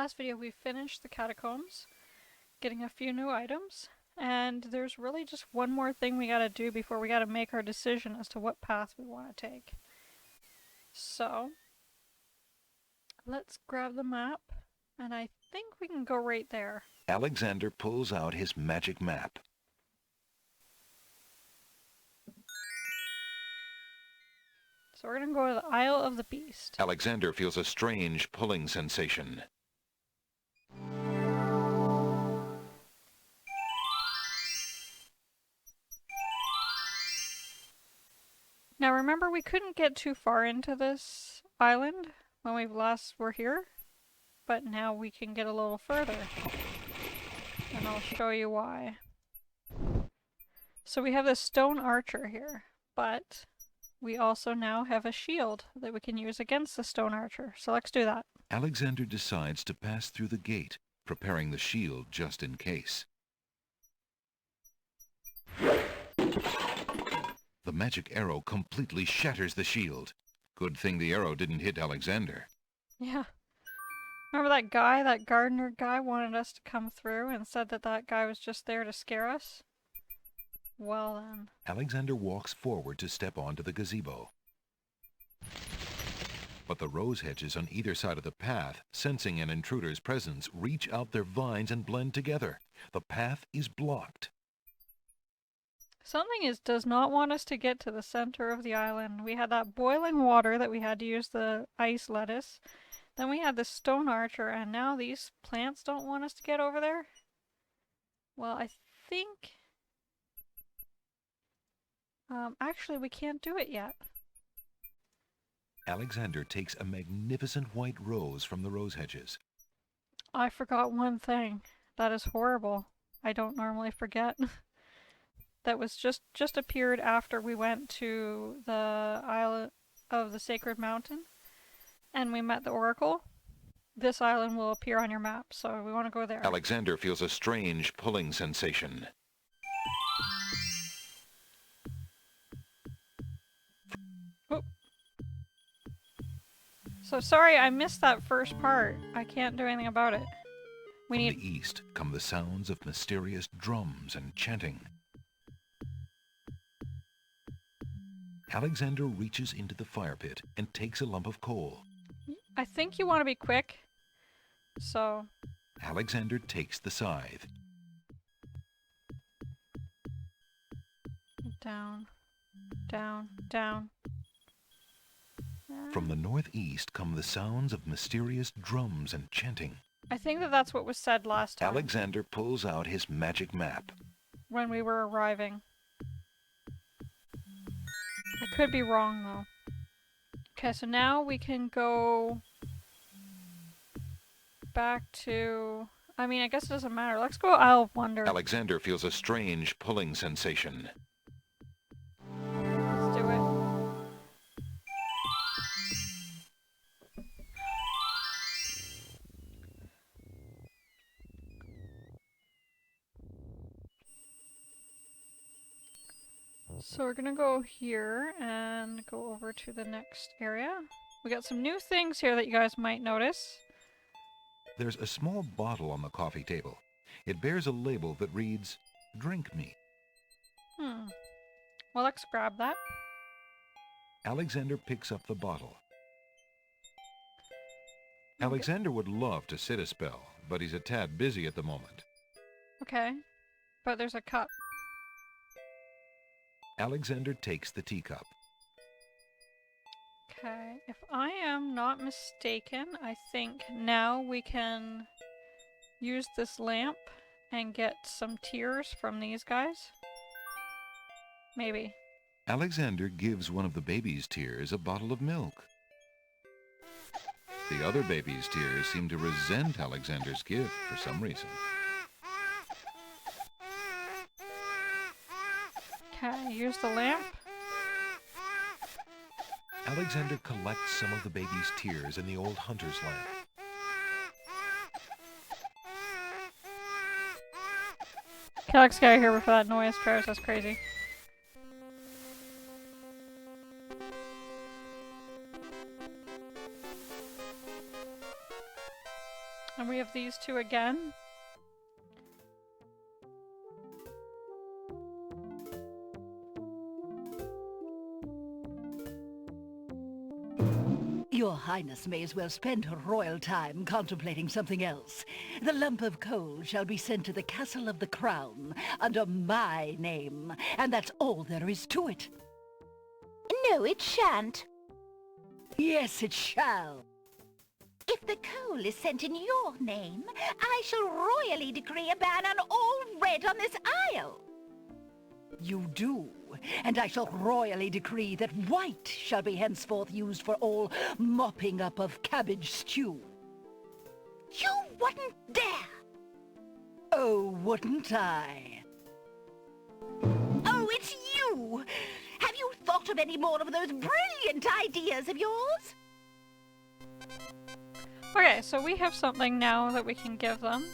last video we finished the catacombs, getting a few new items, and there's really just one more thing we gotta do before we gotta make our decision as to what path we want to take. So, let's grab the map, and I think we can go right there. Alexander pulls out his magic map. So we're gonna go to the Isle of the Beast. Alexander feels a strange pulling sensation. Now remember, we couldn't get too far into this island when we last were here, but now we can get a little further, and I'll show you why. So we have this stone archer here, but we also now have a shield that we can use against the stone archer, so let's do that. Alexander decides to pass through the gate, preparing the shield just in case. The magic arrow completely shatters the shield. Good thing the arrow didn't hit Alexander. Yeah. Remember that guy, that gardener guy, wanted us to come through and said that that guy was just there to scare us? Well then. Alexander walks forward to step onto the gazebo. But the rose hedges on either side of the path, sensing an intruder's presence, reach out their vines and blend together. The path is blocked. Something does not want us to get to the center of the island. We had that boiling water that we had to use the ice lettuce. Then we had the stone archer, and now these plants don't want us to get over there? Well, I think... actually, we can't do it yet. Alexander takes a magnificent white rose from the rose hedges. I forgot one thing. That is horrible. I don't normally forget. That was just appeared after we went to the Isle of the Sacred Mountain and we met the Oracle. This island will appear on your map, so we want to go there. Alexander feels a strange pulling sensation. Oop. So sorry I missed that first part. I can't do anything about it. From the east come the sounds of mysterious drums and chanting. Alexander reaches into the fire pit and takes a lump of coal. I think you want to be quick, so... Alexander takes the scythe. Down, down, down. From the northeast come the sounds of mysterious drums and chanting. I think that that's what was said last time. Alexander pulls out his magic map. When we were arriving. I could be wrong, though. Okay, so now we can go back to... I mean, I guess it doesn't matter. Let's go Isle of Wonder. Alexander feels a strange pulling sensation. Let's do it. So we're gonna go here and go over to the next area. We got some new things here that you guys might notice. There's a small bottle on the coffee table. It bears a label that reads, "Drink me." Well, let's grab that. Alexander picks up the bottle. Alexander would love to sit a spell, but he's a tad busy at the moment. Okay, but there's a cup. Alexander takes the teacup. Okay, if I am not mistaken, I think now we can use this lamp and get some tears from these guys. Maybe. Alexander gives one of the baby's tears a bottle of milk. The other baby's tears seem to resent Alexander's gift for some reason. Okay, use the lamp. Alexander collects some of the baby's tears in the old hunter's lamp. Okay, let's get out of here before that noise drives us crazy. And we have these two again. Your Highness may as well spend her royal time contemplating something else. The lump of coal shall be sent to the Castle of the Crown under my name, and that's all there is to it. No, it shan't. Yes, it shall. If the coal is sent in your name, I shall royally decree a ban on all red on this isle. You do, and I shall royally decree that white shall be henceforth used for all mopping up of cabbage stew. You wouldn't dare! Oh, wouldn't I? Oh, it's you! Have you thought of any more of those brilliant ideas of yours? Okay, so we have something now that we can give them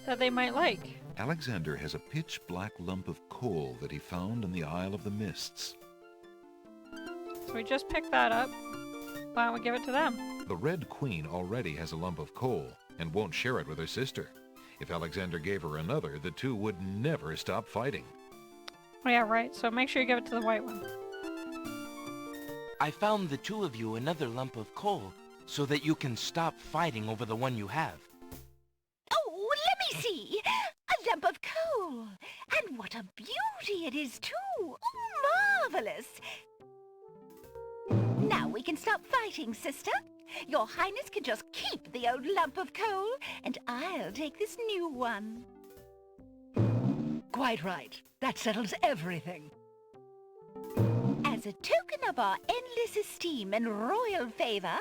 that they might like. Alexander has a pitch-black lump of coal that he found in the Isle of the Mists. So we just picked that up. Why don't we give it to them? The Red Queen already has a lump of coal and won't share it with her sister. If Alexander gave her another, the two would never stop fighting. Oh yeah, right. So make sure you give it to the white one. I found the two of you another lump of coal so that you can stop fighting over the one you have. Oh, let me see! A lump of coal! And what a beauty it is, too! Oh, marvelous! Now we can stop fighting, sister. Your Highness can just keep the old lump of coal, and I'll take this new one. Quite right. That settles everything. As a token of our endless esteem and royal favor,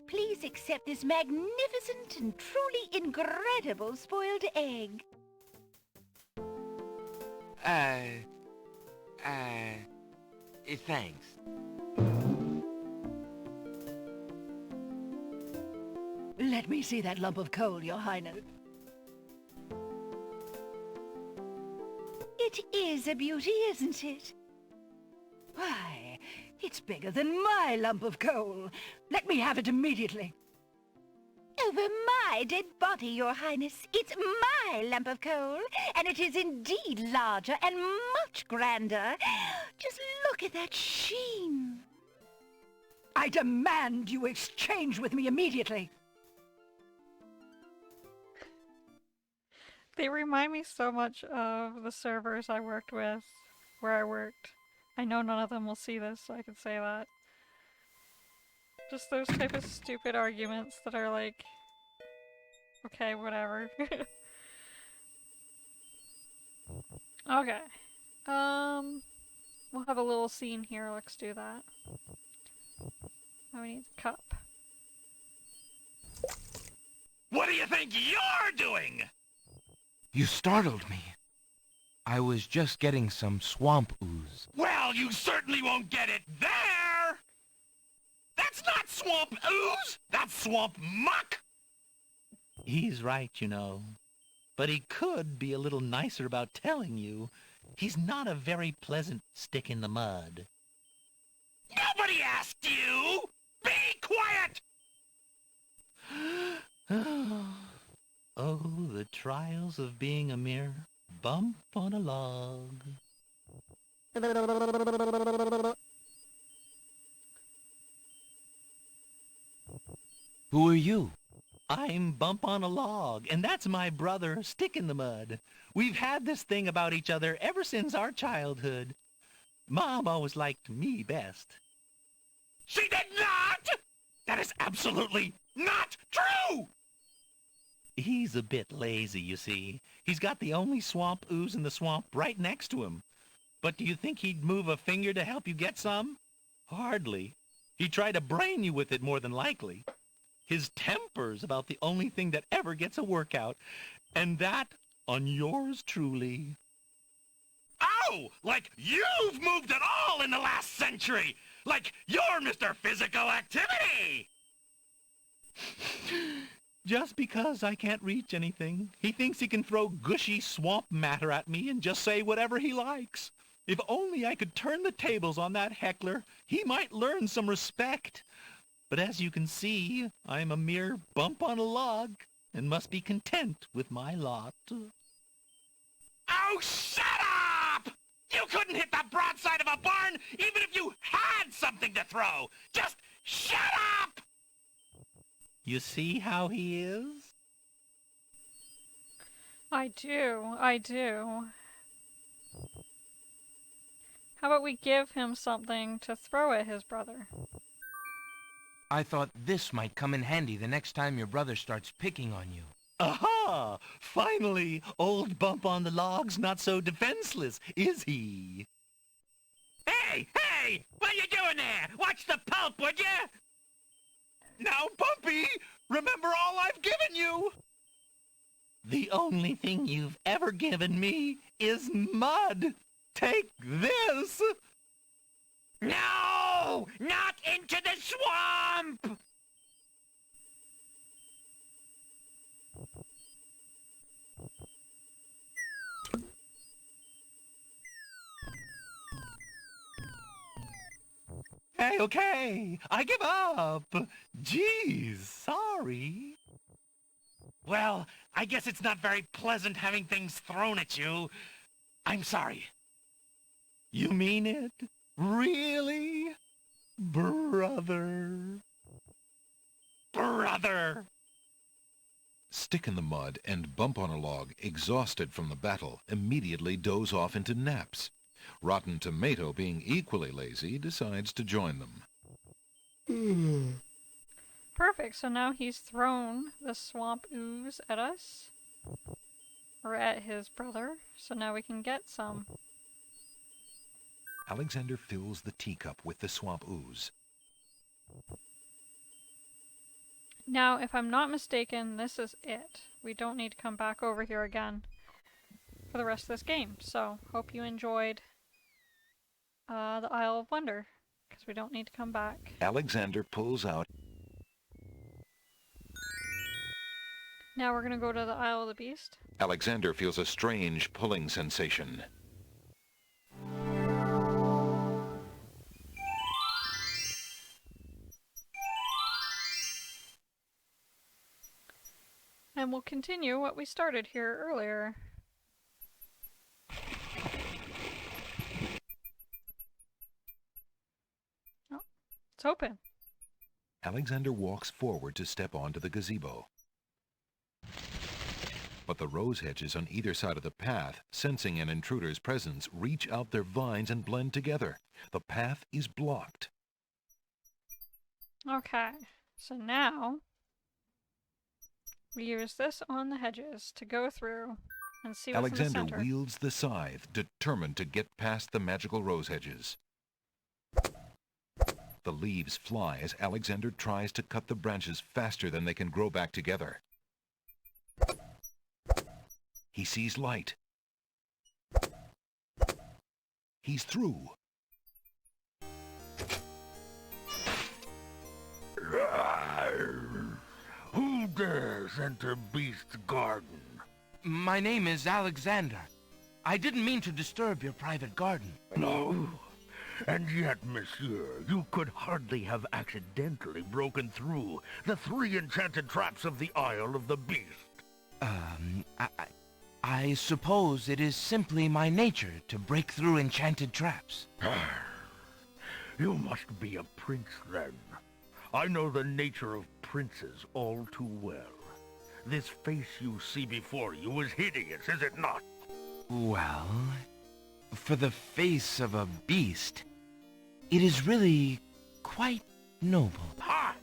please accept this magnificent and truly incredible spoiled egg. Thanks. Let me see that lump of coal, Your Highness. It is a beauty, isn't it? Why, it's bigger than my lump of coal. Let me have it immediately. Over my dead body, Your Highness. It's my lump of coal, and it is indeed larger and much grander. Just look at that sheen. I demand you exchange with me immediately. They remind me so much of the servers I worked with, where I worked. I know none of them will see this, so I can say that. Just those type of stupid arguments that are like, okay, whatever. Okay. We'll have a little scene here, let's do that. Now we need the cup. What do you think you're doing? You startled me. I was just getting some swamp ooze. Well, you certainly won't get it there! That's not swamp ooze! That's swamp muck! He's right, you know. But he could be a little nicer about telling you. He's not a very pleasant stick in the mud. Nobody asked you! Be quiet! Oh, the trials of being a mere bump on a log. Who are you? I'm Bump on a Log, and that's my brother, Stick in the Mud. We've had this thing about each other ever since our childhood. Mom always liked me best. She did not! That is absolutely not true! He's a bit lazy, you see. He's got the only swamp ooze in the swamp right next to him. But do you think he'd move a finger to help you get some? Hardly. He'd try to brain you with it more than likely. His temper's about the only thing that ever gets a workout, and that on yours truly. Oh, like you've moved at all in the last century! Like you're Mr. Physical Activity! Just because I can't reach anything, he thinks he can throw gushy swamp matter at me and just say whatever he likes. If only I could turn the tables on that heckler, he might learn some respect. But as you can see, I am a mere bump on a log, and must be content with my lot. Oh, shut up! You couldn't hit the broadside of a barn even if you had something to throw! Just shut up! You see how he is? I do. How about we give him something to throw at his brother? I thought this might come in handy the next time your brother starts picking on you. Aha! Finally, old Bump on the Log's not so defenseless, is he? Hey! What are you doing there? Watch the pulp, would you? Now, Bumpy, remember all I've given you! The only thing you've ever given me is mud. Take this! No! Not into the swamp! Hey, okay, I give up. Geez, sorry. Well, I guess it's not very pleasant having things thrown at you. I'm sorry. You mean it? Really? Brother? Brother! Stick in the mud and Bump on a Log, exhausted from the battle, immediately doze off into naps. Rotten Tomato, being equally lazy, decides to join them. Perfect, so now he's thrown the swamp ooze at us. Or at his brother, so now we can get some. Alexander fills the teacup with the swamp ooze. Now, if I'm not mistaken, this is it. We don't need to come back over here again for the rest of this game. So, hope you enjoyed the Isle of Wonder, because we don't need to come back. Alexander pulls out. Now we're going to go to the Isle of the Beast. Alexander feels a strange pulling sensation. And we'll continue what we started here earlier. Oh, it's open. Alexander walks forward to step onto the gazebo. But the rose hedges on either side of the path, sensing an intruder's presence, reach out their vines and blend together. The path is blocked. Okay, so now we use this on the hedges to go through and see what's in the Alexander center. wields the scythe, determined to get past the magical rose hedges. The leaves fly as Alexander tries to cut the branches faster than they can grow back together. He sees light. He's through. Who dares enter Beast's garden? My name is Alexander. I didn't mean to disturb your private garden. No. And yet, monsieur, you could hardly have accidentally broken through the 3 enchanted traps of the Isle of the Beast. I suppose it is simply my nature to break through enchanted traps. You must be a prince, then. I know the nature of princes all too well. This face you see before you is hideous, is it not? Well, for the face of a beast, it is really quite noble. Ha!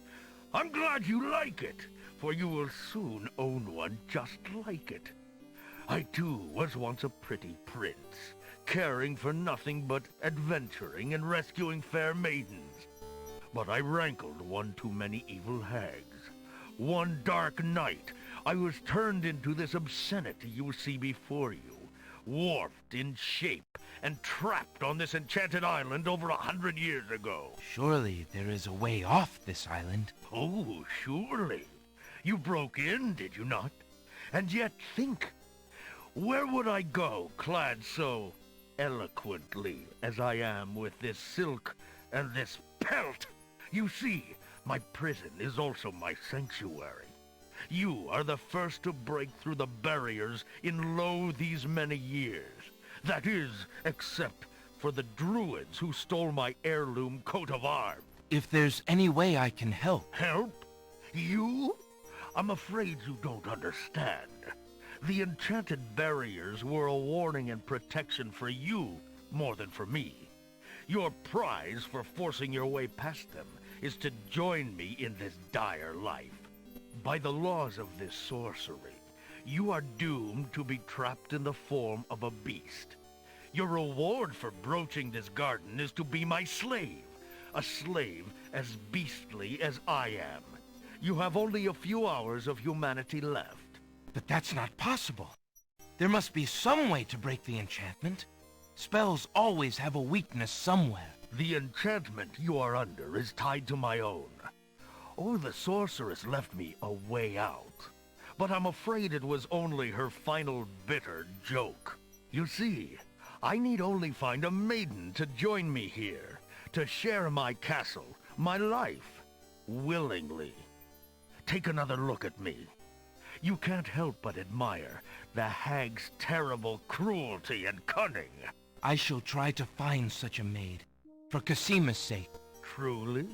I'm glad you like it, for you will soon own one just like it. I too was once a pretty prince, caring for nothing but adventuring and rescuing fair maidens. But I rankled one too many evil hags. One dark night, I was turned into this obscenity you see before you, warped in shape and trapped on this enchanted island over 100 years ago. Surely there is a way off this island. Oh, surely. You broke in, did you not? And yet think, where would I go clad so eloquently as I am with this silk and this pelt? You see, My prison is also my sanctuary. You are the first to break through the barriers in lo these many years. That is, except for the druids who stole my heirloom coat of arms. If there's any way I can help... Help? You? I'm afraid you don't understand. The enchanted barriers were a warning and protection for you more than for me. Your prize for forcing your way past them is to join me in this dire life. By the laws of this sorcery, you are doomed to be trapped in the form of a beast. Your reward for broaching this garden is to be my slave. A slave as beastly as I am. You have only a few hours of humanity left. But that's not possible. There must be some way to break the enchantment. Spells always have a weakness somewhere. The enchantment you are under is tied to my own. Oh, the sorceress left me a way out. But I'm afraid it was only her final bitter joke. You see, I need only find a maiden to join me here, to share my castle, my life, willingly. Take another look at me. You can't help but admire the hag's terrible cruelty and cunning. I shall try to find such a maid, for Cassima's sake. Truly?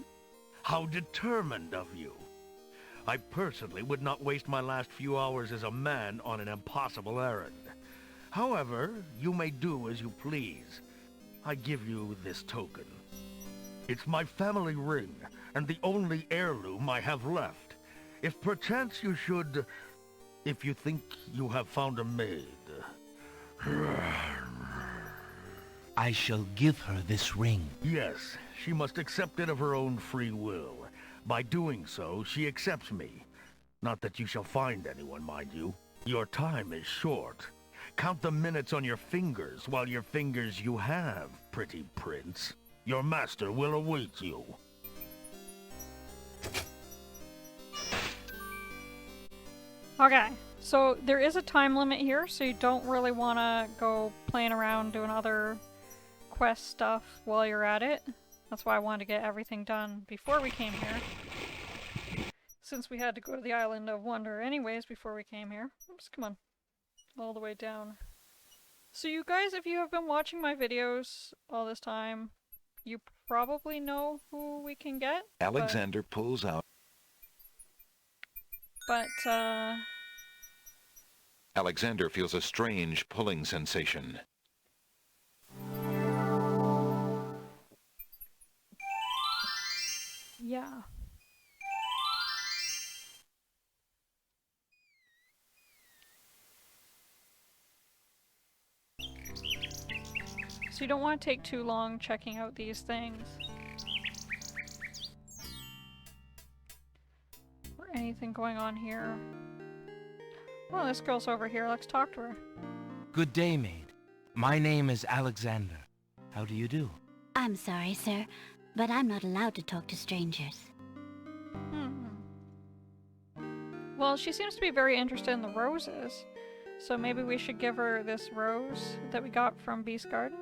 How determined of you. I personally would not waste my last few hours as a man on an impossible errand. However, you may do as you please. I give you this token. It's my family ring, and the only heirloom I have left. If perchance you should... if you think you have found a maid... I shall give her this ring. Yes, she must accept it of her own free will. By doing so, she accepts me. Not that you shall find anyone, mind you. Your time is short. Count the minutes on your fingers while your fingers you have, pretty prince. Your master will await you. Okay, so there is a time limit here, so you don't really want to go playing around doing other quest stuff while you're at it. That's why I wanted to get everything done before we came here. Since we had to go to the Island of Wonder anyways before we came here. Oops, come on. All the way down. So you guys, if you have been watching my videos all this time, you probably know who we can get. Alexander pulls out. But, Alexander feels a strange pulling sensation. yeah. So you don't want to take too long checking out these things. Or anything going on here. Oh, this girl's over here. Let's talk to her. Good day, maid. My name is Alexander. How do you do? I'm sorry, sir, but I'm not allowed to talk to strangers. Well, she seems to be very interested in the roses. So maybe we should give her this rose that we got from Beast Garden?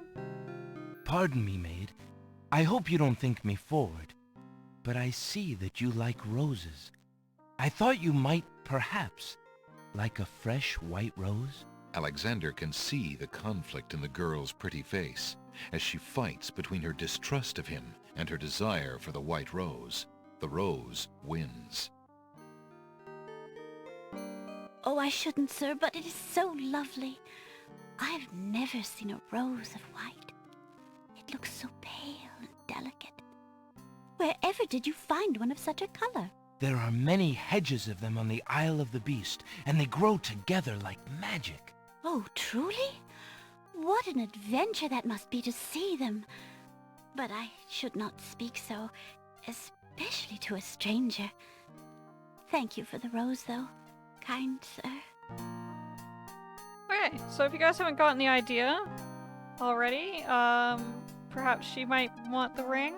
Pardon me, maid. I hope you don't think me forward, but I see that you like roses. I thought you might, perhaps, like a fresh white rose. Alexander can see the conflict in the girl's pretty face as she fights between her distrust of him and her desire for the white rose. The rose wins. Oh, I shouldn't, sir, but it is so lovely. I've never seen a rose of white. It looks so pale and delicate. Wherever did you find one of such a color? There are many hedges of them on the Isle of the Beast, and they grow together like magic. Oh, truly? What an adventure that must be to see them. But I should not speak so, especially to a stranger. Thank you for the rose, though, kind sir. Okay, so if you guys haven't gotten the idea already, perhaps she might want the ring?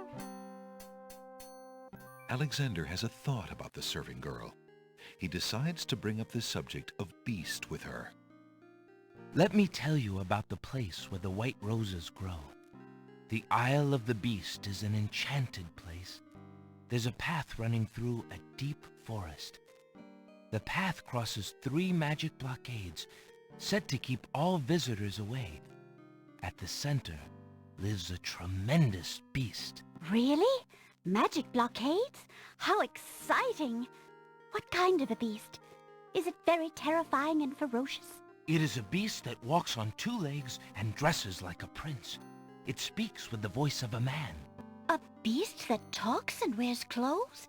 Alexander has a thought about the serving girl. He decides to bring up the subject of Beast with her. Let me tell you about the place where the white roses grow. The Isle of the Beast is an enchanted place. there's a path running through a deep forest. The path crosses 3 magic blockades, set to keep all visitors away. At the center lives a tremendous beast. Really? Magic blockades? How exciting! What kind of a beast? Is it very terrifying and ferocious? It is a beast that walks on 2 legs and dresses like a prince. It speaks with the voice of a man. A beast that talks and wears clothes?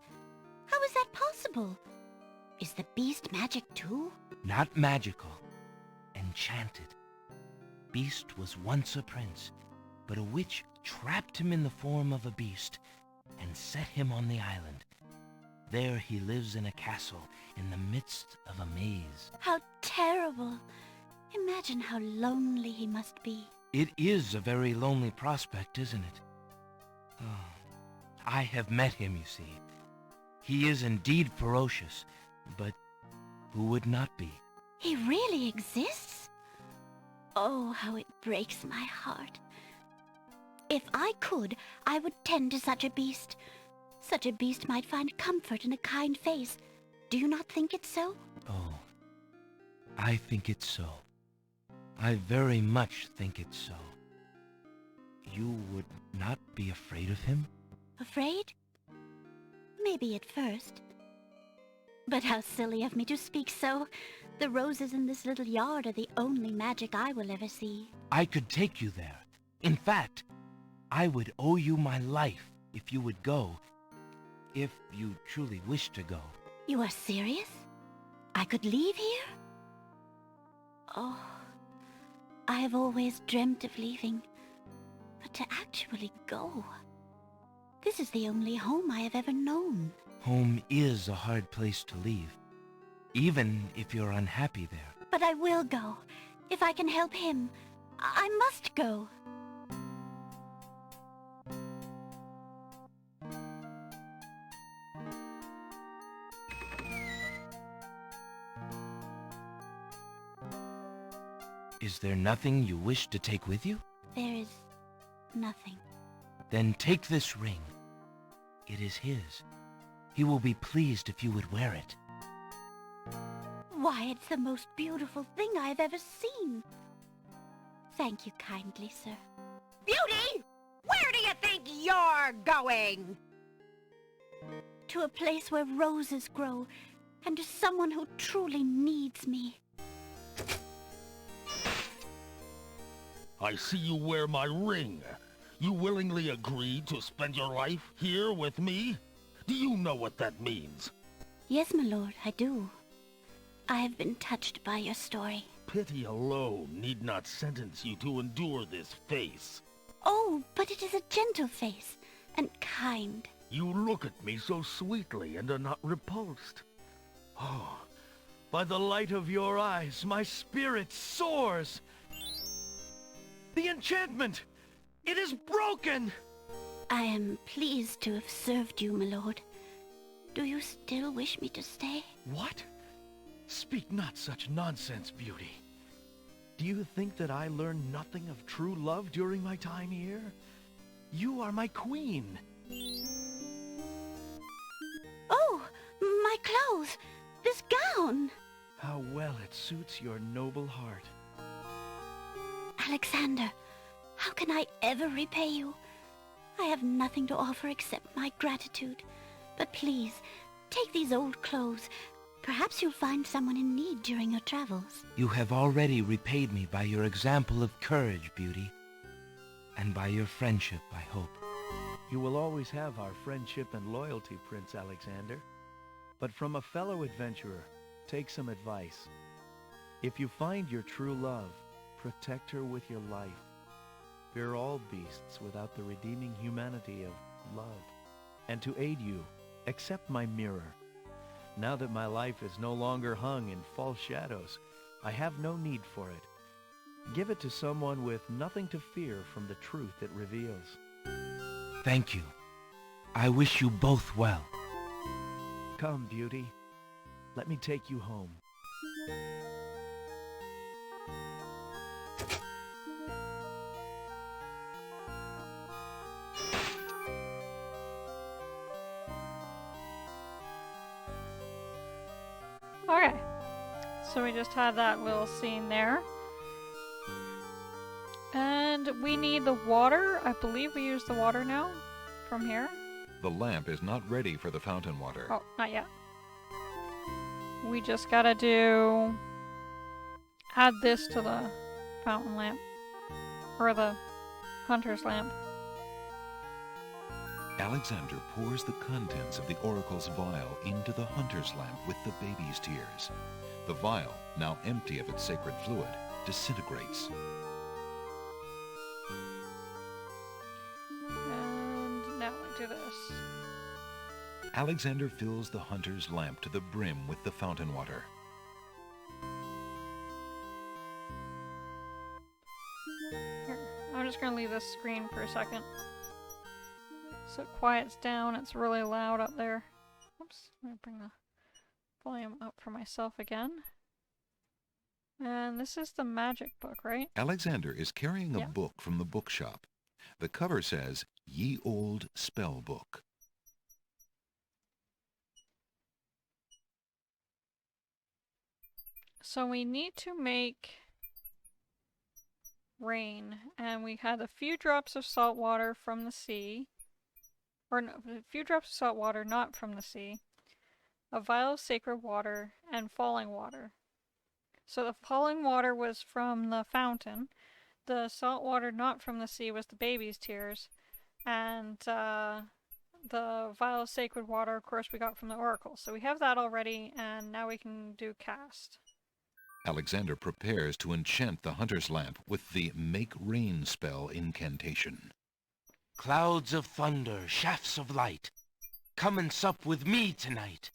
How is that possible? Is the beast magic too? Not magical, enchanted. Beast was once a prince, but a witch trapped him in the form of a beast and set him on the island. There he lives in a castle in the midst of a maze. How terrible! Imagine how lonely he must be. It is a very lonely prospect, isn't it? Oh, I have met him, you see. He is indeed ferocious, but who would not be? He really exists? Oh, how it breaks my heart. If I could, I would tend to such a beast. Such a beast might find comfort in a kind face. Do you not think it so? Oh, I think it's so. I very much think it's so. You would not be afraid of him? Afraid? Maybe at first. But how silly of me to speak so. The roses in this little yard are the only magic I will ever see. I could take you there. In fact, I would owe you my life if you would go. If you truly wish to go. You are serious? I could leave here? Oh, I have always dreamt of leaving. But to actually go... This is the only home I have ever known. Home is a hard place to leave, even if you're unhappy there. But I will go. If I can help him, I must go. Is there nothing you wish to take with you? There is nothing. Then take this ring. It is his. He will be pleased if you would wear it. Why, it's the most beautiful thing I have ever seen. Thank you kindly, sir. Beauty! Where do you think you're going? To a place where roses grow, and to someone who truly needs me. I see you wear my ring. You willingly agreed to spend your life here with me? Do you know what that means? Yes, my lord, I do. I have been touched by your story. Pity alone need not sentence you to endure this face. Oh, but it is a gentle face, and kind. You look at me so sweetly and are not repulsed. Oh, by the light of your eyes, my spirit soars. The enchantment! It is broken! I am pleased to have served you, my lord. Do you still wish me to stay? What? Speak not such nonsense, Beauty. Do you think that I learned nothing of true love during my time here? You are my queen. Oh, my clothes! This gown! How well it suits your noble heart. Alexander, how can I ever repay you? I have nothing to offer except my gratitude. But please, take these old clothes. Perhaps you'll find someone in need during your travels. You have already repaid me by your example of courage, Beauty. And by your friendship, I hope. You will always have our friendship and loyalty, Prince Alexander. But from a fellow adventurer, take some advice. If you find your true love, protect her with your life. Fear all beasts without the redeeming humanity of love. And to aid you, accept my mirror. Now that my life is no longer hung in false shadows, I have no need for it. Give it to someone with nothing to fear from the truth it reveals. Thank you. I wish you both well. Come, Beauty. Let me take you home. Okay. So we just had that little scene there. And we need the water. I believe we use the water now from here. The lamp is not ready for the fountain water. Oh, not yet. We just gotta add this to the fountain lamp. Or the hunter's lamp. Alexander pours the contents of the oracle's vial into the hunter's lamp with the baby's tears. The vial, now empty of its sacred fluid, disintegrates. And now we do this. Alexander fills the hunter's lamp to the brim with the fountain water. Here, I'm just gonna leave this screen for a second. So it quiets down. It's really loud up there. Oops, let me bring the volume up for myself again. And this is the magic book, right? Alexander is carrying a Yeah. book from the bookshop. The cover says, Ye Old Spell Book. So we need to make rain, and we had a few drops of salt water from the sea. Or no, a few drops of salt water not from the sea, a vial of sacred water, and falling water. So the falling water was from the fountain, the salt water not from the sea was the baby's tears, and the vial of sacred water, of course, we got from the oracle. So we have that already, and now we can do cast. Alexander prepares to enchant the hunter's lamp with the Make Rain spell incantation. Clouds of thunder, shafts of light, come and sup with me tonight.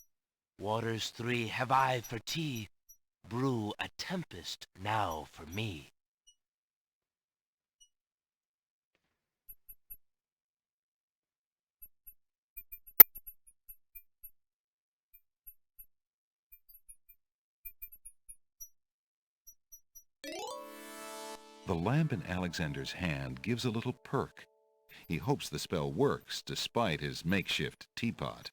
Waters 3 have I for tea, brew a tempest now for me. The lamp in Alexander's hand gives a little perk. He hopes the spell works despite his makeshift teapot.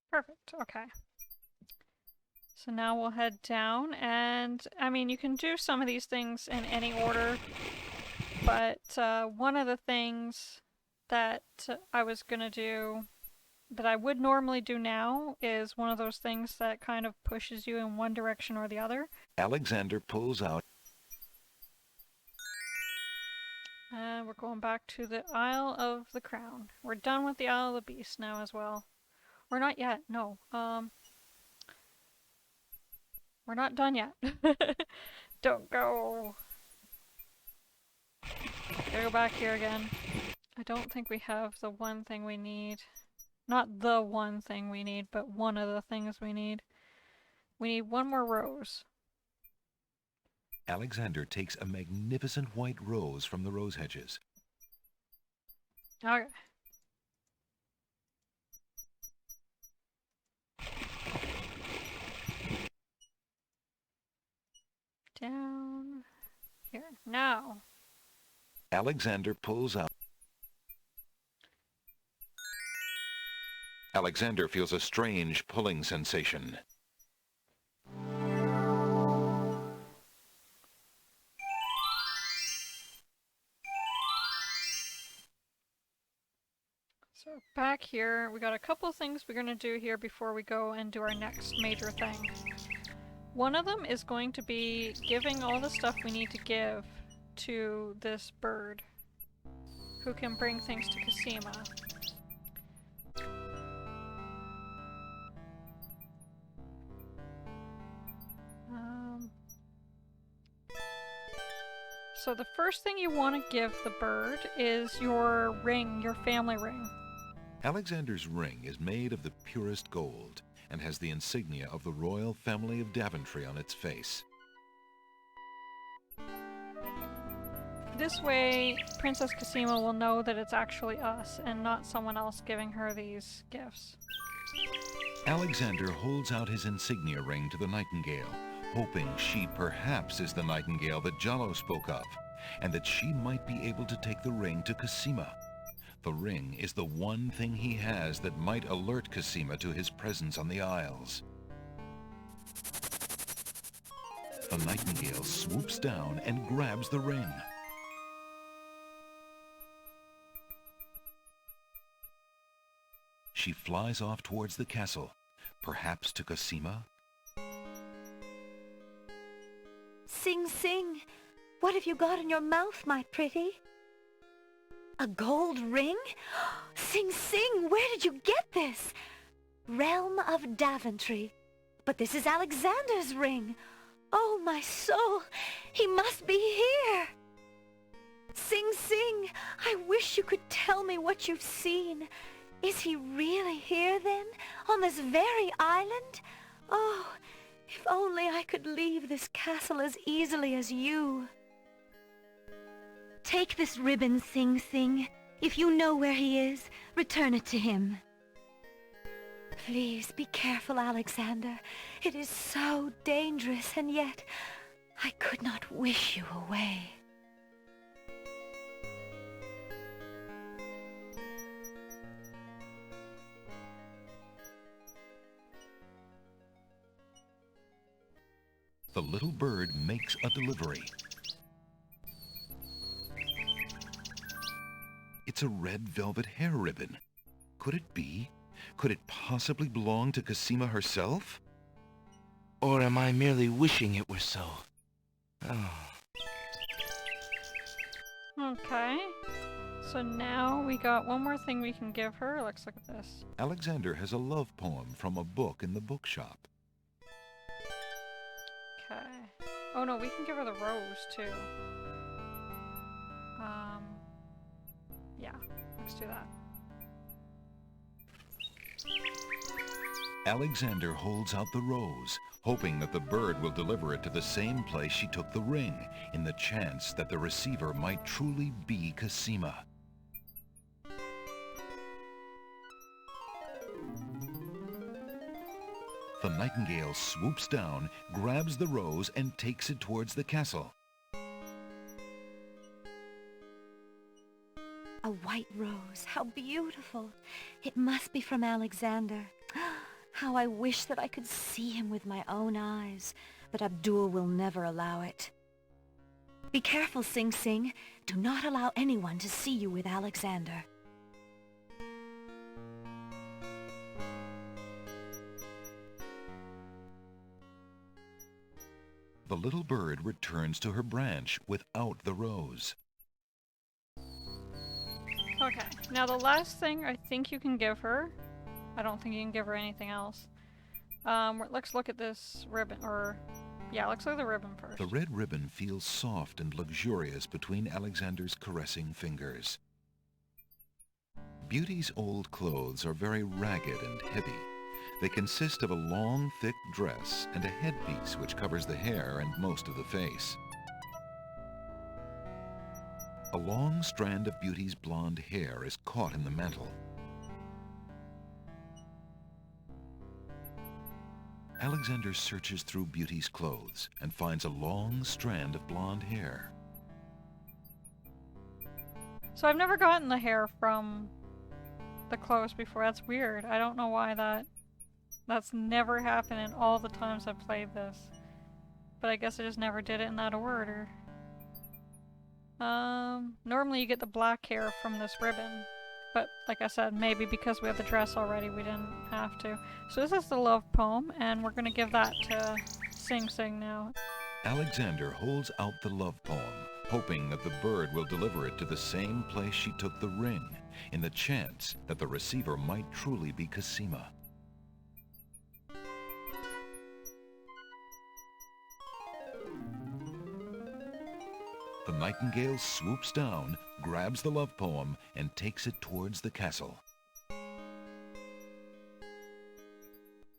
Perfect, okay. So now we'll head down, and I mean, you can do some of these things in any order, but one of the things that I was gonna do, that I would normally do now, is one of those things that kind of pushes you in one direction or the other. Alexander pulls out. And we're going back to the Isle of the Crown. We're done with the Isle of the Beast now as well. Or not yet, no. We're not done yet. Don't go. Gotta go back here again. I don't think we have the one thing we need. Not the one thing we need, but one of the things we need. We need one more rose. Alexander takes a magnificent white rose from the rose hedges. Okay. Down here. Now. Alexander pulls out. Alexander feels a strange pulling sensation. So back here, we got a couple things we're going to do here before we go and do our next major thing. One of them is going to be giving all the stuff we need to give to this bird, who can bring things to Cassima. So the first thing you want to give the bird is your ring, your family ring. Alexander's ring is made of the purest gold and has the insignia of the royal family of Daventry on its face. This way, Princess Cassima will know that it's actually us and not someone else giving her these gifts. Alexander holds out his insignia ring to the nightingale, hoping she perhaps is the nightingale that Jallo spoke of, and that she might be able to take the ring to Cassima. The ring is the one thing he has that might alert Cassima to his presence on the Isles. The nightingale swoops down and grabs the ring. She flies off towards the castle, perhaps to Cassima. Sing Sing, what have you got in your mouth, my pretty? A gold ring? Sing Sing, where did you get this? Realm of Daventry. But this is Alexander's ring. Oh, my soul, he must be here. Sing Sing, I wish you could tell me what you've seen. Is he really here then, on this very island? Oh, if only I could leave this castle as easily as you. Take this ribbon, Sing Sing. If you know where he is, return it to him. Please be careful, Alexander. It is so dangerous, and yet I could not wish you away. The little bird makes a delivery. It's a red velvet hair ribbon. Could it be? Could it possibly belong to Cassima herself? Or am I merely wishing it were so? Oh. Okay. So now we got one more thing we can give her. Let's look at this. Alexander has a love poem from a book in the bookshop. Okay. Oh no, we can give her the rose too. Yeah, let's do that. Alexander holds out the rose, hoping that the bird will deliver it to the same place she took the ring, in the chance that the receiver might truly be Cassima. The nightingale swoops down, grabs the rose, and takes it towards the castle. A white rose, how beautiful. It must be from Alexander. How I wish that I could see him with my own eyes, but Abdul will never allow it. Be careful, Sing Sing. Do not allow anyone to see you with Alexander. The little bird returns to her branch without the rose. Okay, now the last thing I think you can give her. I don't think you can give her anything else. Let's look at this ribbon, yeah, let's look at the ribbon first. The red ribbon feels soft and luxurious between Alexander's caressing fingers. Beauty's old clothes are very ragged and heavy. They consist of a long, thick dress and a headpiece which covers the hair and most of the face. A long strand of Beauty's blonde hair is caught in the mantle. Alexander searches through Beauty's clothes and finds a long strand of blonde hair. So I've never gotten the hair from the clothes before. That's weird. I don't know why that's never happened in all the times I've played this. But I guess I just never did it in that order. Normally you get the black hair from this ribbon. But like I said, maybe because we have the dress already, we didn't have to. So this is the love poem, and we're gonna give that to Sing Sing now. Alexander holds out the love poem, hoping that the bird will deliver it to the same place she took the ring, in the chance that the receiver might truly be Cassima. The nightingale swoops down, grabs the love poem, and takes it towards the castle.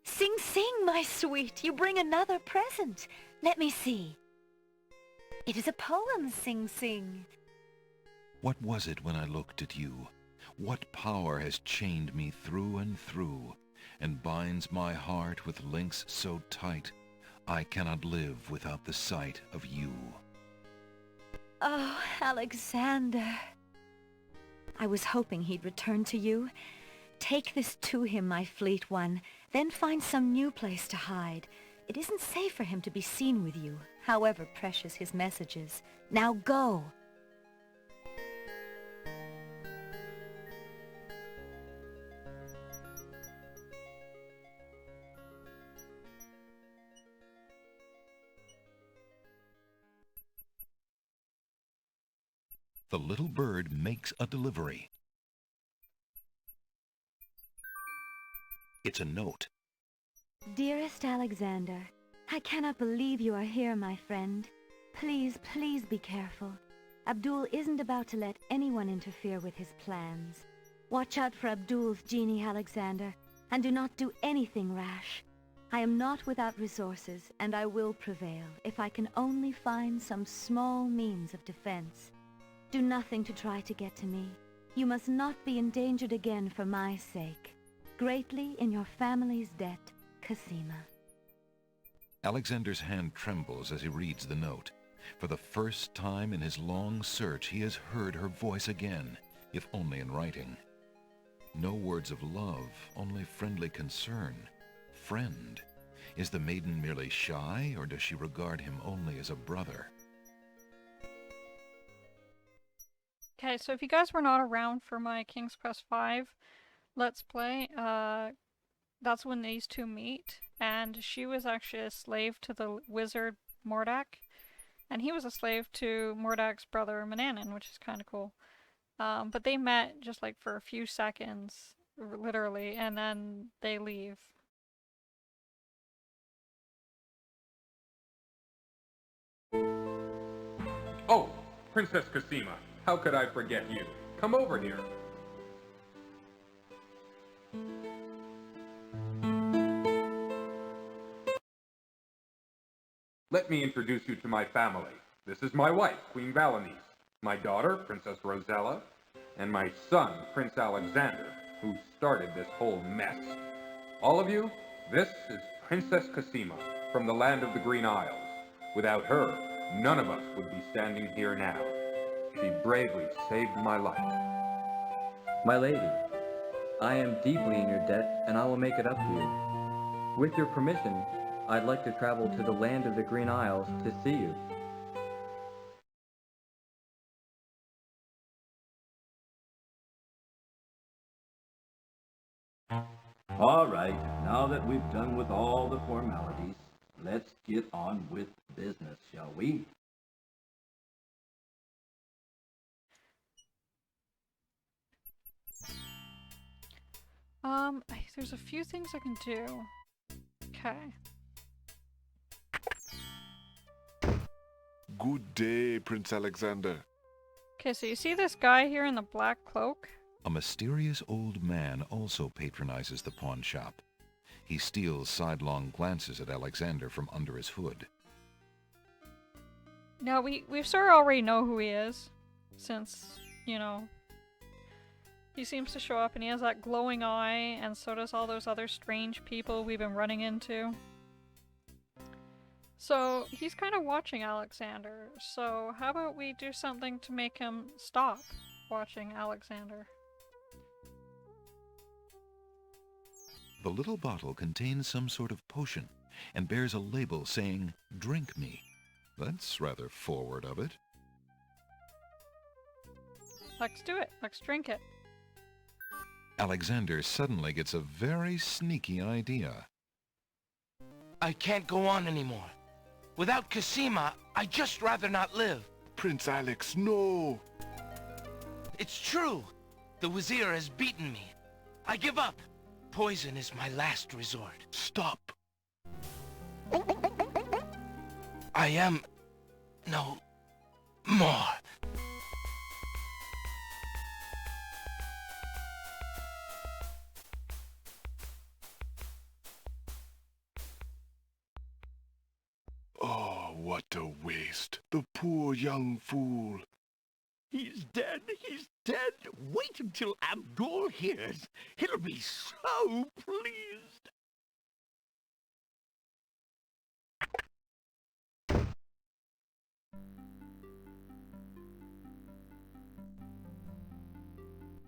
Sing Sing, my sweet, you bring another present. Let me see. It is a poem, Sing Sing. What was it when I looked at you? What power has chained me through and through, and binds my heart with links so tight, I cannot live without the sight of you. Oh, Alexander. I was hoping he'd return to you. Take this to him, my fleet one, then find some new place to hide. It isn't safe for him to be seen with you. however precious his messages. Now go! The little bird makes a delivery. It's a note. Dearest Alexander, I cannot believe you are here, my friend. Please, please be careful. Abdul isn't about to let anyone interfere with his plans. Watch out for Abdul's genie, Alexander, and do not do anything rash. I am not without resources, and I will prevail if I can only find some small means of defense. Do nothing to try to get to me. You must not be endangered again for my sake. Greatly in your family's debt, Cassima. Alexander's hand trembles as he reads the note. For the first time in his long search, he has heard her voice again, if only in writing. No words of love, only friendly concern. Friend. Is the maiden merely shy, or does she regard him only as a brother? Okay, so if you guys were not around for my King's Quest V Let's Play, that's when these two meet, and she was actually a slave to the wizard Mordack, and he was a slave to Mordack's brother Manannan, which is kind of cool. But they met just like for a few seconds, literally, and then they leave. Oh, Princess Cassima, how could I forget you? Come over here. Let me introduce you to my family. This is my wife, Queen Valenice, my daughter, Princess Rosella, and my son, Prince Alexander, who started this whole mess. All of you, this is Princess Cassima, from the land of the Green Isles. Without her, none of us would be standing here now. She bravely saved my life. My lady, I am deeply in your debt, and I will make it up to you. With your permission, I'd like to travel to the land of the Green Isles to see you. All right, now that we've done with all the formalities, let's get on with business, shall we? There's a few things I can do. Okay. Good day, Prince Alexander. Okay, so you see this guy here in the black cloak? A mysterious old man also patronizes the pawn shop. He steals sidelong glances at Alexander from under his hood. Now, we sort of already know who he is, since, you know, he seems to show up and he has that glowing eye, and so does all those other strange people we've been running into. So, he's kind of watching Alexander, so how about we do something to make him stop watching Alexander? The little bottle contains some sort of potion and bears a label saying, "Drink me." That's rather forward of it. Let's do it. Let's drink it. Alexander suddenly gets a very sneaky idea. I can't go on anymore. Without Cassima, I'd just rather not live. Prince Alex, no! It's true. The Wazir has beaten me. I give up. Poison is my last resort. Stop. I am no more. Oh, what a waste. The poor young fool. He's dead. He's dead. Wait until Abdul hears. He'll be so pleased.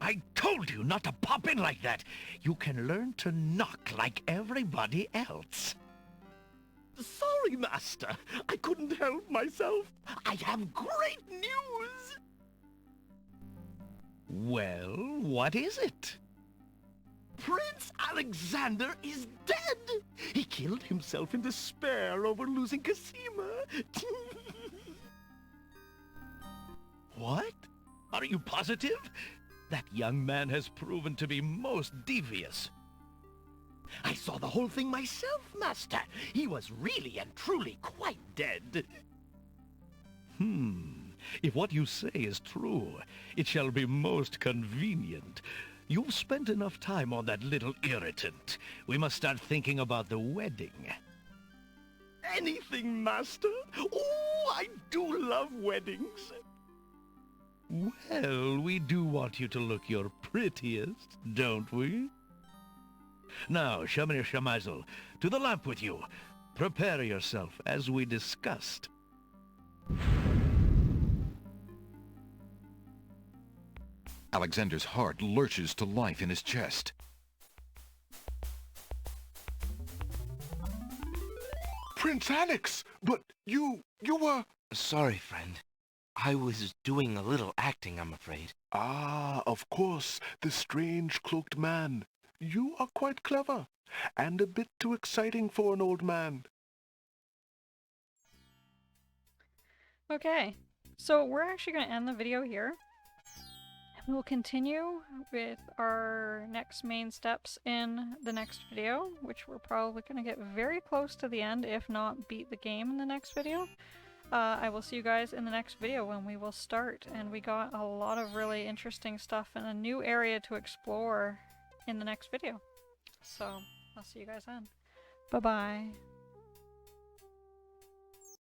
I told you not to pop in like that. You can learn to knock like everybody else. Sorry, Master. I couldn't help myself. I have great news. Well, what is it? Prince Alexander is dead. He killed himself in despair over losing Cassima. What? Are you positive? That young man has proven to be most devious. I saw the whole thing myself, Master. He was really and truly quite dead. If what you say is true, it shall be most convenient. You've spent enough time on that little irritant. We must start thinking about the wedding. Anything, Master? Oh, I do love weddings. Well, we do want you to look your prettiest, don't we? Now, Shamir Shamazel, to the lamp with you. Prepare yourself, as we discussed. Alexander's heart lurches to life in his chest. Prince Alex! But you were... Sorry, friend. I was doing a little acting, I'm afraid. Ah, of course, the strange cloaked man. You are quite clever, and a bit too exciting for an old man. Okay, so we're actually going to end the video here. And we'll continue with our next main steps in the next video, which we're probably going to get very close to the end, if not beat the game in the next video. I will see you guys in the next video when we will start, and we got a lot of really interesting stuff and a new area to explore in the next video. So, I'll see you guys then. Bye-bye.